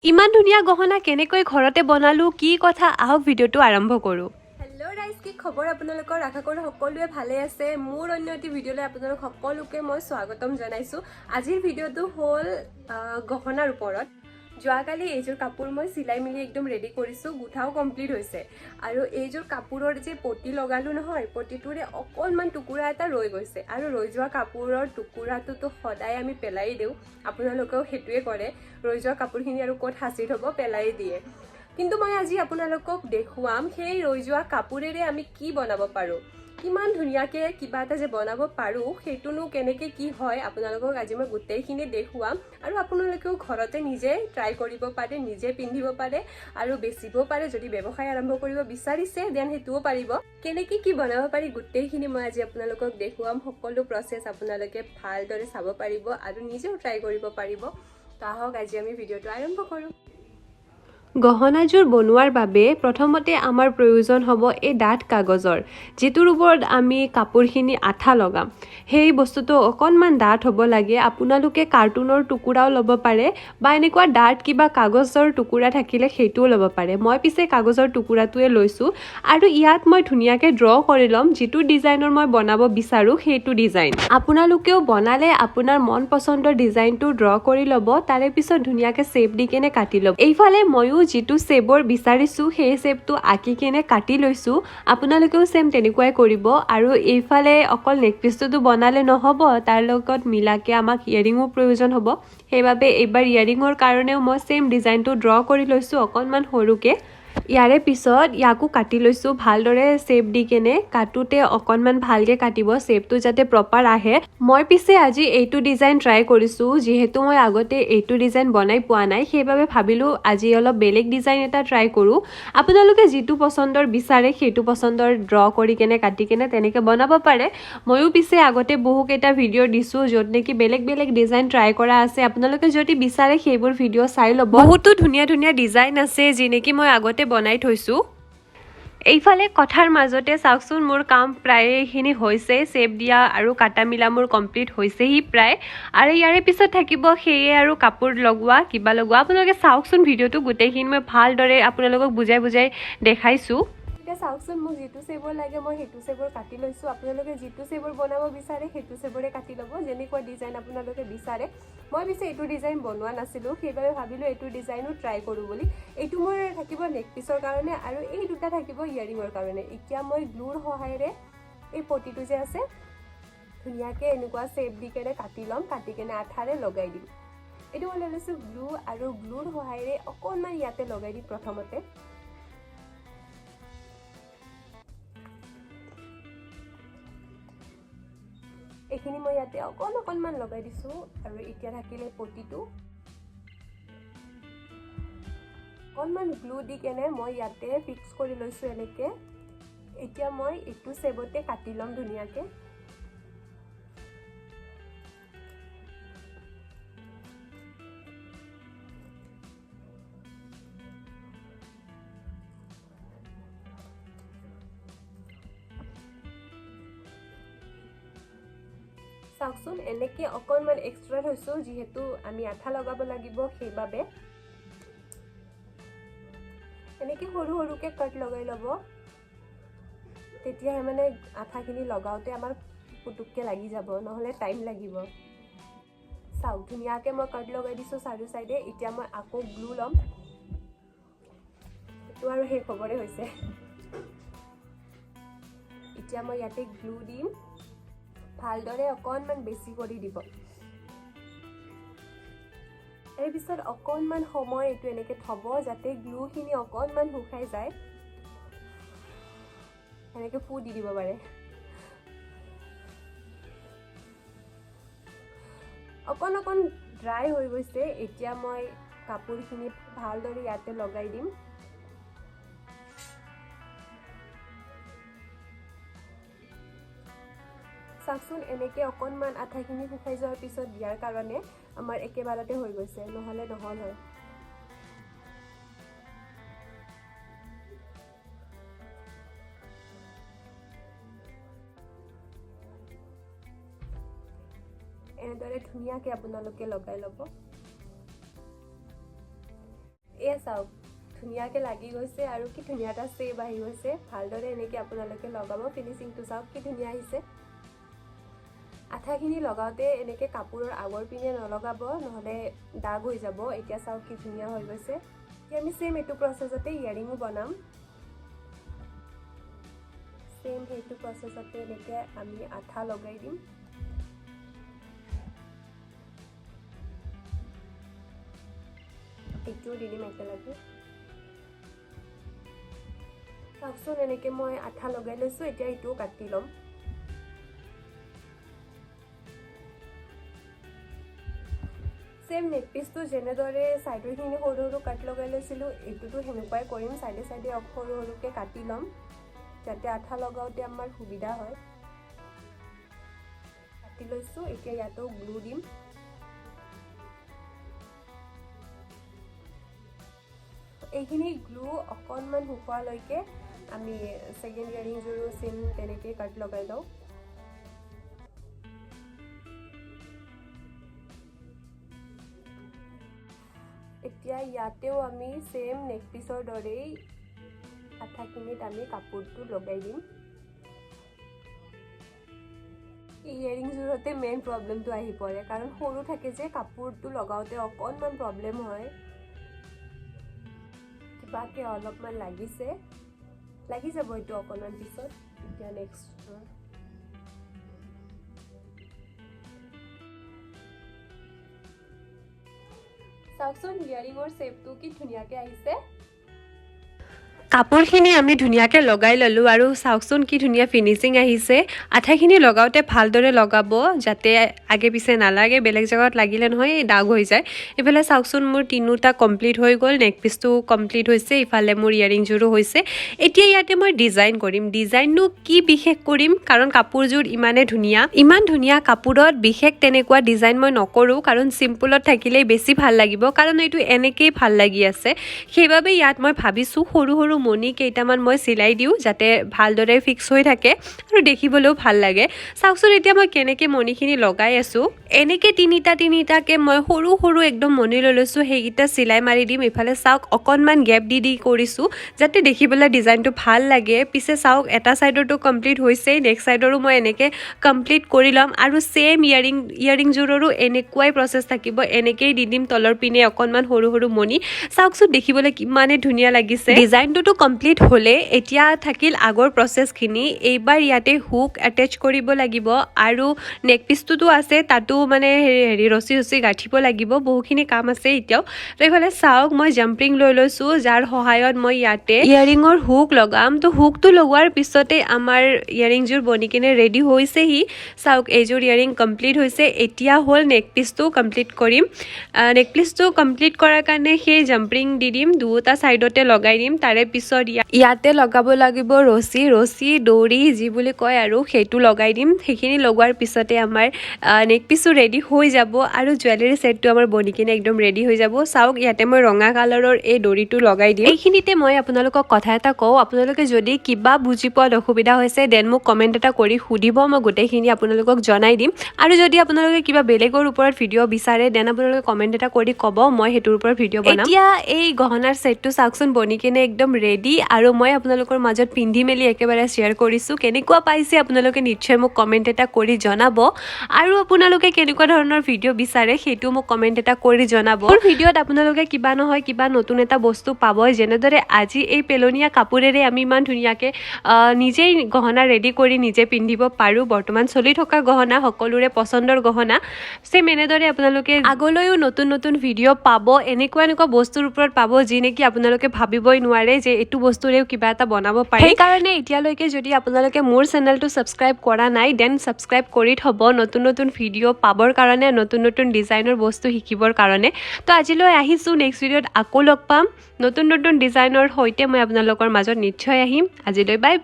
ইমান ধুনীয়া গহনা কেনেকৈ ঘৰতে বনালো কি কথা আহক ভিডিওটো আৰম্ভ কৰো। হেল্ল' গাইজ, কি খবৰ আপোনালোকৰ? আশা কৰোঁ সকলোৱে ভালে আছে। মোৰ অন্য এটি ভিডিঅ'লৈ আপোনালোক সকলোকে মই স্বাগতম জনাইছোঁ। আজিৰ ভিডিঅ'টো হ'ল গহনাৰ ওপৰত। যোৱাকালি এইযোৰ কাপোৰ মই চিলাই মিলি একদম ৰেডি কৰিছোঁ, গুঠাও কমপ্লিট হৈছে। আৰু এইযোৰ কাপোৰৰ যে পটি লগালোঁ নহয়, পটিটোৰে অকণমান টুকুৰা এটা ৰৈ গৈছে। আৰু ৰৈ যোৱা কাপোৰৰ টুকুৰাটোতো সদায় আমি পেলাই দিওঁ, আপোনালোকেও সেইটোৱে কৰে। ৰৈ যোৱা কাপোৰখিনি আৰু ক'ত সাঁচি থ'ব, পেলাই দিয়ে। কিন্তু মই আজি আপোনালোকক দেখুৱাম সেই ৰৈ যোৱা কাপোৰেৰে আমি কি বনাব পাৰোঁ। কিমান ধুনীয়াকৈ কিবা এটা যে বনাব পাৰোঁ, সেইটোনো কেনেকৈ কি হয় আপোনালোকক আজি মই গোটেইখিনি দেখুৱাম। আৰু আপোনালোকেও ঘৰতে নিজে ট্ৰাই কৰিব পাৰে, নিজে পিন্ধিব পাৰে আৰু বেচিব পাৰে। যদি ব্যৱসায় আৰম্ভ কৰিব বিচাৰিছে দেন সেইটোও পাৰিব। কেনেকৈ কি বনাব পাৰি গোটেইখিনি মই আজি আপোনালোকক দেখুৱাম। সকলো প্ৰচেছ আপোনালোকে ভালদৰে চাব পাৰিব আৰু নিজেও ট্ৰাই কৰিব পাৰিব। তো আহক আজি আমি ভিডিঅ'টো আৰম্ভ কৰোঁ। গহনাযোৰ বনোৱাৰ বাবে প্ৰথমতে আমাৰ প্ৰয়োজন হ'ব এই ডাঠ কাগজৰ, যিটোৰ ওপৰত আমি কাপোৰখিনি আঠা লগাম। সেই বস্তুটো অকণমান ডাঠ হ'ব লাগে। আপোনালোকে কাৰ্টুনৰ টুকুৰাও ল'ব পাৰে বা এনেকুৱা ডাঠ কিবা কাগজৰ টুকুৰা থাকিলে সেইটোও ল'ব পাৰে। মই পিছে কাগজৰ টুকুৰাটোৱে লৈছোঁ আৰু ইয়াত মই ধুনীয়াকৈ ড্ৰ কৰি ল'ম যিটো ডিজাইনৰ মই বনাব বিচাৰোঁ সেইটো ডিজাইন। আপোনালোকেও বনালে আপোনাৰ মন পচন্দৰ ডিজাইনটো ড্ৰ কৰি ল'ব, তাৰে পিছত ধুনীয়াকৈ শ্বেপ দি কেনে কাটি ল'ব। এইফালে ময়ো যিটো শ্বেপৰ বিচাৰিছোঁ সেই শ্বেপটো আঁকি কেনে কাটি লৈছোঁ। আপোনালোকেও চেম তেনেকুৱাই কৰিব। আৰু এইফালে অকল নেকপিচটোতো বনালে নহ'ব, তাৰ লগত মিলাকে আমাক ইয়েৰিঙো প্ৰয়োজন হ'ব। সেইবাবে এইবাৰ ইয়েৰিঙৰ কাৰণেও মই চেম ডিজাইনটো ড্ৰ কৰি লৈছোঁ অকণমান সৰুকৈ। ইয়াৰে পিছত ইয়াকো কাটি লৈছোঁ ভালদৰে শ্বেপ দি কেনে। কাটোতে অকণমান ভালকৈ কাটিব, শ্বেপটো যাতে প্ৰপাৰ আহে। মই পিছে আজি এইটো ডিজাইন ট্ৰাই কৰিছোঁ, যিহেতু মই আগতে এইটো ডিজাইন বনাই পোৱা নাই, সেইবাবে ভাবিলোঁ আজি অলপ বেলেগ ডিজাইন এটা ট্ৰাই কৰোঁ। আপোনালোকে যিটো পচন্দৰ বিচাৰে সেইটো পচন্দৰ ড্ৰ কৰি কেনে কাটি কেনে তেনেকৈ বনাব পাৰে। ময়ো পিছে আগতে বহুকেইটা ভিডিঅ' দিছোঁ য'ত নেকি বেলেগ বেলেগ ডিজাইন ট্ৰাই কৰা আছে। আপোনালোকে যদি বিচাৰে সেইবোৰ ভিডিঅ' চাই ল'ব। বহুতো ধুনীয়া ধুনীয়া ডিজাইন আছে যি নেকি মই আগতে বনাই থৈছোঁ। এইফালে কথাৰ মাজতে চাওকচোন মোৰ কাম প্ৰায়খিনি হৈছে। শ্বেপ দিয়া আৰু কাটা মিলা মোৰ কমপ্লিট হৈছেহি প্ৰায়। আৰু ইয়াৰে পিছত থাকিব সেয়ে আৰু কাপোৰ লগোৱা কিবা লগোৱা। আপোনালোকে চাওকচোন ভিডিঅ'টো গোটেইখিনি মই ভালদৰে আপোনালোকক বুজাই বুজাই দেখাইছোঁ। এতিয়া চাওকচোন, মোক যিটো শ্বেপৰ লাগে মই সেইটো শ্বেপৰ কাটি লৈছোঁ। আপোনালোকে যিটো শ্বেপৰ বনাব বিচাৰে সেইটো শ্বেপৰে কাটি ল'ব, যেনেকুৱা ডিজাইন আপোনালোকে বিচাৰে। মই পিছে এইটো ডিজাইন বনোৱা নাছিলোঁ, সেইবাবে ভাবিলোঁ এইটো ডিজাইনো ট্ৰাই কৰোঁ বুলি। এইটো মোৰ থাকিব নেকপিচৰ কাৰণে আৰু এই দুটা থাকিব ইয়েৰিঙৰ কাৰণে। এতিয়া মই গ্লুৰ সহায়েৰে এই পটিটো যে আছে ধুনীয়াকৈ এনেকুৱা শ্বেপ দি কেনে কাটি ল'ম, কাটি কেনে আঠাৰে লগাই দিম। এইটো মই লৈ লৈছোঁ গ্লু, আৰু গ্লুৰ সহায়েৰে অকণমান ইয়াতে লগাই দিম প্ৰথমতে। এইখিনি মই ইয়াতে অকণমান লগাই দিছোঁ। আৰু এতিয়া থাকিলে পটিটো অকণমান গ্লু দি কেনে মই ইয়াতে ফিক্স কৰি লৈছোঁ এনেকৈ। এতিয়া মই এইটো শ্বেপতে কাটি ল'ম ধুনীয়াকৈ। চাওকচোন, এনেকৈ অকণমান এক্সট্ৰা থৈছোঁ যিহেতু আমি আঠা লগাব লাগিব, সেইবাবে এনেকৈ সৰু সৰুকৈ কাট লগাই ল'ব। তেতিয়াহে মানে আঠাখিনি লগাওঁতে আমাৰ পুটুককৈ লাগি যাব, নহ'লে টাইম লাগিব। চাওক, ধুনীয়াকৈ মই কাট লগাই দিছোঁ চাৰিও চাইডে। এতিয়া মই আকৌ গ্লু ল'ম। এইটো আৰু শেষ হ'বৰে হৈছে। এতিয়া মই ইয়াতে গ্লু দিম, ভালদৰে অকণমান বেছি কৰি দিব। ইয়াৰ পিছত অকণমান সময় এইটো এনেকৈ থ'ব যাতে গ্লুখিনি অকণমান শুকাই যায়। এনেকৈ ফু দি দিব পাৰে। অকণ ড্ৰাই হৈ গৈছে। এতিয়া মই কাপোৰখিনি ভালদৰে ইয়াতে লগাই দিম। চাওকচোন, এনেকৈ অকণমান আঠাখিনি শুকাই যোৱাৰ পিছত দিয়াৰ কাৰণে আমাৰ একেবাৰতে হৈ গৈছে, নহ'লে নহ'ল হয়। এনেদৰে ধুনীয়াকৈ আপোনালোকে লগাই ল'ব। চাওক ধুনীয়াকৈ লাগি গৈছে আৰু কি ধুনীয়া এটা শ্বেপ আহি গৈছে ভালদৰে এনেকৈ আপোনালোকে লগাব ফিনিচিংটো চাওক কি ধুনীয়া আহিছে আঠাখিনি লগাওঁতে এনেকৈ কাপোৰৰ আগৰ পিনে নলগাব নহ'লে দাগ হৈ যাব এতিয়া চাওক কি ধুনীয়া হৈ গৈছে এতিয়া আমি সেম এইটো প্ৰচেছতে ইয়াৰিঙো বনাম সেম সেইটো প্ৰচেছতে এনেকৈ আমি আঠা লগাই দিম এইটো দি দিম একেলগে চাওকচোন এনেকৈ মই আঠা লগাই লৈছোঁ এতিয়া এইটোও কাটি ল'ম সেম নেক পিচটো যেনেদৰে সাইডৰখিনি সৰু সৰু কাট লগাই লৈছিলোঁ এইটোতো সেনেকুৱাই কৰিম সাইডে সাইডে সৰু সৰুকৈ কাটি ল'ম যাতে আঠা লগাওঁতে আমাৰ সুবিধা হয় কাটি লৈছোঁ এতিয়া ইয়াতো গ্লু দিম এইখিনি গ্লু অকণমান শুকোৱালৈকে আমি সেকেন্ড ইয়াৰিংযোৰো সেম তেনেকৈ কাট লগাই লওঁ এতিয়া ইয়াতেও আমি সেম নেক পিচৰ দৰেই আঠাখিনিত আমি কাপোৰটো লগাই দিম ইয়াৰিংযোৰতে মেইন প্ৰব্লেমটো আহি পৰে কাৰণ সৰু থাকে যে কাপোৰটো লগাওঁতে অকণমান প্ৰব্লেম হয় কিবাকে অলপমান লাগিছে লাগি যাব এইটো অকণমান পিছত এতিয়া নেক্সট চাওকচোন ইয়াৰিঙৰ শেপটো কি ধুনীয়াকৈ আহিছে কাপোৰখিনি আমি ধুনীয়াকৈ লগাই ল'লোঁ আৰু চাওকচোন কি ধুনীয়া ফিনিচিং আহিছে আঠাখিনি লগাওঁতে ভালদৰে লগাব যাতে আগে পিছে নালাগে বেলেগ জেগাত লাগিলে নহয় দাগ হৈ যায় ইফালে চাওকচোন মোৰ তিনিটা কমপ্লিট হৈ গ'ল নেক পিচটো কমপ্লিট হৈছে ইফালে মোৰ ইয়াৰিংযোৰো হৈছে এতিয়া ইয়াতে মই ডিজাইন কৰিম ডিজাইননো কি বিশেষ কৰিম কাৰণ কাপোৰযোৰ ইমান ধুনীয়া কাপোৰত বিশেষ তেনেকুৱা ডিজাইন মই নকৰোঁ কাৰণ চিম্পলত থাকিলেই বেছি ভাল লাগিব কাৰণ এইটো এনেকেই ভাল লাগি আছে সেইবাবে ইয়াত মই ভাবিছোঁ সৰু সৰু মণি কেইটামান মই চিলাই দিওঁ যাতে ভালদৰে ফিক্স হৈ থাকে আৰু দেখিবলৈও ভাল লাগে চাওকচোন এতিয়া মই কেনেকৈ মণিখিনি লগাই আছোঁ এনেকৈ তিনিটাকৈ মই সৰু সৰু একদম মণি লৈ লৈছোঁ সেইকেইটা চিলাই মাৰি দিম ইফালে চাওক অকণমান গেপ দি কৰিছোঁ যাতে দেখিবলৈ ডিজাইনটো ভাল লাগে পিছে চাওক এটা ছাইডৰটো কমপ্লিট হৈছেই নেক্সট ছাইডৰো মই এনেকৈ কমপ্লিট কৰি ল'ম আৰু ছেম ইয়াৰিংযোৰৰো এনেকুৱাই প্ৰচেছ থাকিব এনেকেই দি দিম তলৰ পিনে অকণমান সৰু সৰু মণি চাওকচোন দেখিবলৈ কিমানে ধুনীয়া লাগিছে ডিজাইনটোতো কমপ্লিট হ'লে এতিয়া থাকিল আগৰ প্ৰচেছখিনি এইবাৰ ইয়াতে হুক এটেচ কৰিব লাগিব আৰু নেক পিচটোতো আছে তাতো মানে ৰছী গাঁঠিব লাগিব বহুখিনি কাম আছে এতিয়াও তো এইফালে চাওক মই জাম্পিং লৈ লৈছোঁ যাৰ সহায়ত মই ইয়াতে ইয়াৰিঙৰ হুক লগাম তো হুকটো লগোৱাৰ পিছতে আমাৰ ইয়াৰিংযোৰ বনি কিনে ৰেডি হৈছেহি চাওক এইযোৰ ইয়াৰিং কমপ্লিট হৈছে এতিয়া হ'ল নেক পিচটো কমপ্লিট কৰিম নেক পিচটো কমপ্লিট কৰাৰ কাৰণে সেই জাম্পিং দি দিম দুটা ছাইডতে লগাই দিম তাৰে পিছত ইয়াতে লগাব লাগিব ৰছী দৌৰি যি বুলি কয় আৰু সেইটো লগাই দিম সেইখিনি লগোৱাৰ পিছতে আমাৰ নেক পিচটো ৰেডি হৈ যাব আৰু জুৱেলাৰী ছেটটো আমাৰ বনি কিনে একদম ৰেডি হৈ যাব চাওক ইয়াতে মই ৰঙা কালাৰৰ এই দৰিটো লগাই দিম এইখিনিতে মই আপোনালোকক কথা এটা কওঁ আপোনালোকে যদি কিবা বুজি পোৱাত অসুবিধা হৈছে দেন মোক কমেণ্ট এটা কৰি সুধিব মই গোটেইখিনি আপোনালোকক জনাই দিম আৰু যদি আপোনালোকে কিবা বেলেগৰ ওপৰত ভিডিঅ' বিচাৰে দেন আপোনালোকে কমেণ্ট এটা কৰি ক'ব মই সেইটোৰ ওপৰত ভিডিঅ' বনাম এতিয়া এই গহনাৰ ছেটটো চাওকচোন বনি কিনে একদম ৰেডি আৰু মই আপোনালোকৰ মাজত পিন্ধি মেলি একেবাৰে শ্বেয়াৰ কৰিছোঁ কেনেকুৱা পাইছে আপোনালোকে নিশ্চয় মোক কমেণ্ট এটা কৰি জনাব আৰু আপোনালোকে কেনেকুৱা ধৰণৰ ভিডিঅ' বিচাৰে সেইটো মোক কমেণ্ট এটা কৰি জনাব মোৰ ভিডিঅ'ত আপোনালোকে কিবা নহয় কিবা নতুন এটা বস্তু পাব যেনেদৰে আজি এই পেলনীয়া কাপোৰেৰে আমি ইমান ধুনীয়াকৈ নিজেই গহনা ৰেডি কৰি নিজে পিন্ধিব পাৰোঁ বৰ্তমান চলি থকা গহনা সকলোৰে পচন্দৰ গহনা ছেম এনেদৰে আপোনালোকে আগলৈও নতুন ভিডিঅ' পাব এনেকুৱা বস্তুৰ ওপৰত পাব যি নেকি আপোনালোকে ভাবিবই নোৱাৰে যে এইটো বস্তুৰেও কিবা এটা বনাব পাৰে সেইকাৰণে এতিয়ালৈকে যদি আপোনালোকে মোৰ চেনেলটো ছাবস্ক্ৰাইব কৰা নাই দেন ছাবস্ক্ৰাইব কৰি থ'ব নতুন ভিডিঅ' পাবৰ কাৰণে নতুন ডিজাইনৰ বস্তু শিকিবৰ কাৰণে তো আজিলৈ আহিছোঁ নেক্সট ভিডিঅ'ত আকৌ লগ পাম নতুন ডিজাইনৰ সৈতে মই আপোনালোকৰ মাজত নিশ্চয় আহিম আজিলৈ বাই